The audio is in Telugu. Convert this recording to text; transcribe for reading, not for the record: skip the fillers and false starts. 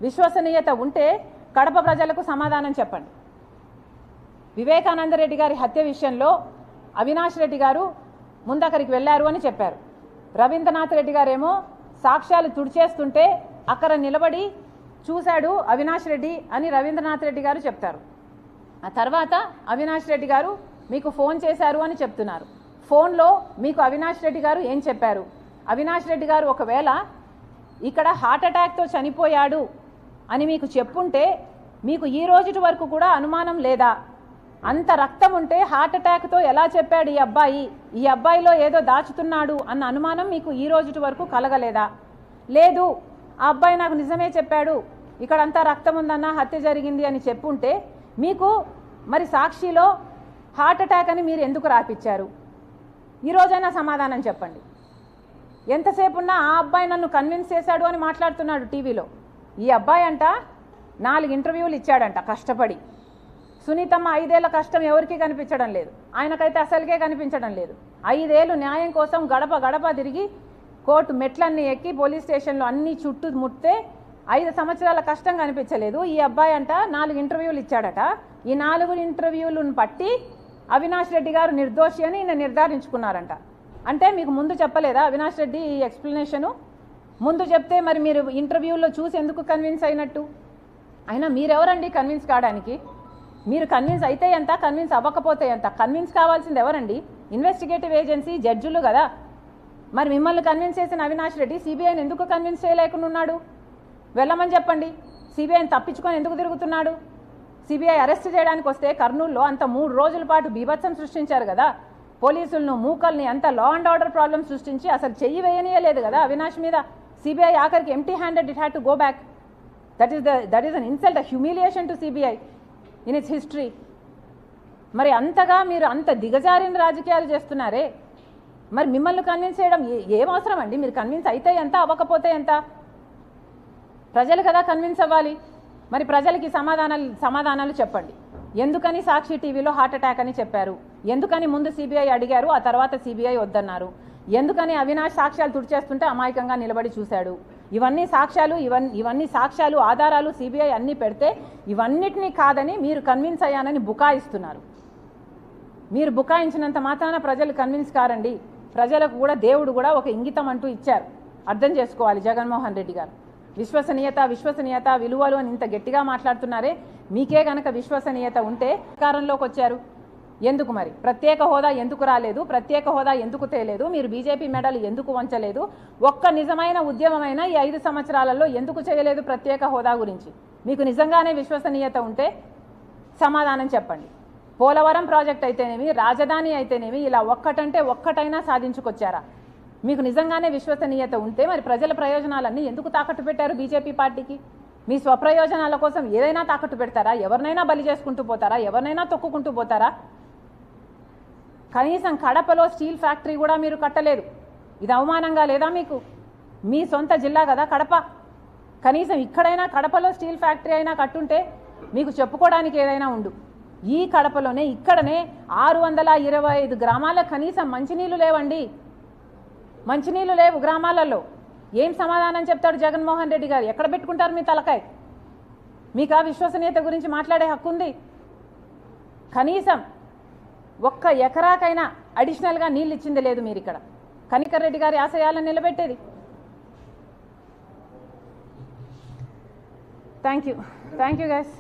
విశ్వసనీయత ఉంటే కడప ప్రజలకు సమాధానం చెప్పండి. వివేకానంద రెడ్డి గారి హత్య విషయంలో అవినాష్ రెడ్డి గారు ముందక్కడికి వెళ్ళారు అని చెప్పారు. రవీంద్రనాథ్ రెడ్డి గారేమో సాక్ష్యాలు తుడిచేస్తుంటే అక్కడ నిలబడి చూశాడు అవినాష్ రెడ్డి అని రవీంద్రనాథ్ రెడ్డి గారు చెప్తారు. ఆ తర్వాత అవినాష్ రెడ్డి గారు మీకు ఫోన్ చేశారు అని చెప్తున్నారు. ఫోన్లో మీకు అవినాష్ రెడ్డి గారు ఏం చెప్పారు? అవినాష్ రెడ్డి గారు ఒకవేళ ఇక్కడ హార్ట్ అటాక్తో చనిపోయాడు అని మీకు చెప్పుంటే మీకు ఈ రోజు వరకు కూడా అనుమానం లేదా? అంత రక్తం ఉంటే హార్ట్ అటాక్తో ఎలా చెప్పాడు ఈ అబ్బాయిలో ఏదో దాచుతున్నాడు అన్న అనుమానం మీకు ఈ రోజు వరకు కలగలేదా? లేదు, ఆ అబ్బాయి నాకు నిజమే చెప్పాడు, ఇక్కడ అంతా రక్తం ఉందన్న హత్య జరిగింది అని చెప్పుంటే మీకు మరి సాక్షిలో హార్ట్ అటాక్ అని మీరు ఎందుకు రాపిచ్చారు? ఈరోజైనా సమాధానం చెప్పండి. ఎంతసేపు ఉన్నా ఆ అబ్బాయి నన్ను కన్విన్స్ చేశాడు అని మాట్లాడుతున్నాడు టీవీలో. ఈ అబ్బాయి అంట 4 ఇంటర్వ్యూలు ఇచ్చాడంట కష్టపడి. సునీతమ్మ 5 ఏళ్ల కష్టం ఎవరికి కనిపించడం లేదు, ఆయనకైతే అసలుకే కనిపించడం లేదు. 5 ఏళ్ళు న్యాయం కోసం గడప గడప తిరిగి కోర్టు మెట్లన్నీ ఎక్కి పోలీస్ స్టేషన్లో అన్ని చుట్టూ ముట్టే 5 సంవత్సరాల కష్టం కనిపించలేదు. ఈ అబ్బాయి అంట 4 ఇంటర్వ్యూలు ఇచ్చాడట. ఈ 4 ఇంటర్వ్యూలను పట్టి అవినాష్ రెడ్డి గారు నిర్దోషి అని ఈయన నిర్ధారించుకున్నారంట. అంటే మీకు ముందు చెప్పలేదా అవినాష్ రెడ్డి ఈ ఎక్స్ప్లెనేషను? ముందు చెప్తే మరి మీరు ఇంటర్వ్యూలో చూసి ఎందుకు కన్విన్స్ అయినట్టు? అయినా మీరెవరండి కన్విన్స్ కావడానికి? మీరు కన్విన్స్ అయితే ఎంత, కన్విన్స్ అవ్వకపోతే ఎంత? కన్విన్స్ కావాల్సింది ఎవరండి? ఇన్వెస్టిగేటివ్ ఏజెన్సీ, జడ్జిలు కదా. మరి మిమ్మల్ని కన్విన్స్ చేసిన అవినాష్ రెడ్డి సిబిఐని ఎందుకు కన్విన్స్ చేయలేకుండా ఉన్నాడు? వెళ్ళమని చెప్పండి. సిబిఐని తప్పించుకొని ఎందుకు తిరుగుతున్నాడు? సిబిఐ అరెస్ట్ చేయడానికి వస్తే కర్నూలులో అంత 3 రోజుల పాటు బీభత్సం సృష్టించారు కదా. పోలీసులను, మూకల్ని అంత లా అండ్ ఆర్డర్ ప్రాబ్లమ్ సృష్టించి అసలు చెయ్యి వేయనీయలేదు కదా అవినాష్ మీద. సిబిఐ ఆఖరికి empty handed, it had to go back. That is an insult, humiliation to CBI in it's history. మరి అంతగా మీరు అంత దిగజారిన రాజకీయాలు చేస్తున్నారే, మరి మిమ్మల్ని కన్విన్స్ చేయడం ఏం అవసరం అండి? మీరు కన్విన్స్ అయితే ఎంత, అవ్వకపోతే ఎంత? ప్రజలు కదా కన్విన్స్ అవ్వాలి. మరి ప్రజలకి సమాధానాలు చెప్పండి. ఎందుకని సాక్షి టీవీలో హార్ట్ అటాక్ అని చెప్పారు? ఎందుకని ముందు సిబిఐ అడిగారు, ఆ తర్వాత సిబిఐ వద్దన్నారు? ఎందుకని అవినాష్ సాక్ష్యాలు తుడిచేస్తుంటే అమాయకంగా నిలబడి చూశాడు? ఇవన్నీ సాక్ష్యాలు, ఆధారాలు సిబిఐ అన్నీ పెడితే ఇవన్నిటినీ కాదని మీరు కన్విన్స్ అయ్యానని బుకాయిస్తున్నారు. మీరు బుకాయించినంత మాత్రాన ప్రజలు కన్విన్స్ కారండి. ప్రజలకు కూడా దేవుడు కూడా ఒక ఇంగితం అంటూ ఇచ్చారు, అర్థం చేసుకోవాలి. జగన్మోహన్ రెడ్డి గారు విశ్వసనీయత విలువలు అని ఇంత గట్టిగా మాట్లాడుతున్నారే, మీకే గనక విశ్వసనీయత ఉంటే అధికారంలోకి వచ్చారు ఎందుకు? మరి ప్రత్యేక హోదా ఎందుకు రాలేదు? ప్రత్యేక హోదా ఎందుకు తేలేదు? మీరు బీజేపీ మెడలు ఎందుకు వంచలేదు? ఒక్క నిజమైన ఉద్యమమైన ఈ 5 సంవత్సరాలలో ఎందుకు చేయలేదు ప్రత్యేక హోదా గురించి? మీకు నిజంగానే విశ్వసనీయత ఉంటే సమాధానం చెప్పండి. పోలవరం ప్రాజెక్ట్ అయితేనేమి, రాజధాని అయితేనేమి, ఇలా ఒక్కటంటే ఒక్కటైనా సాధించుకొచ్చారా? మీకు నిజంగానే విశ్వసనీయత ఉంటే మరి ప్రజల ప్రయోజనాలన్నీ ఎందుకు తాకట్టు పెట్టారు బీజేపీ పార్టీకి? మీ స్వప్రయోజనాల కోసం ఏదైనా తాకట్టు పెడతారా? ఎవరినైనా బలి చేసుకుంటూ పోతారా? ఎవరినైనా తొక్కుకుంటూ పోతారా? కనీసం కడపలో స్టీల్ ఫ్యాక్టరీ కూడా మీరు కట్టలేదు. ఇది అవమానంగా లేదా మీకు? మీ సొంత జిల్లా కదా కడప. కనీసం ఇక్కడైనా కడపలో స్టీల్ ఫ్యాక్టరీ అయినా కట్టుంటే మీకు చెప్పుకోవడానికి ఏదైనా ఉండు. ఈ కడపలోనే ఇక్కడనే 625 గ్రామాలకు కనీసం మంచినీళ్ళు లేవండి. మంచినీళ్ళు లేవు గ్రామాలలో. ఏం సమాధానం చెప్తాడు జగన్మోహన్ రెడ్డి గారు? ఎక్కడ పెట్టుకుంటారు మీ తలకాయ? మీకు ఆ విశ్వసనీయత గురించి మాట్లాడే హక్కు ఉంది? కనీసం 1 ఎకరాకైనా అడిషనల్గా నీళ్ళు ఇచ్చింది లేదు మీరు ఇక్కడ. కనికర్ రెడ్డి గారి ఆశయాలను నిలబెట్టేది. Thank you guys.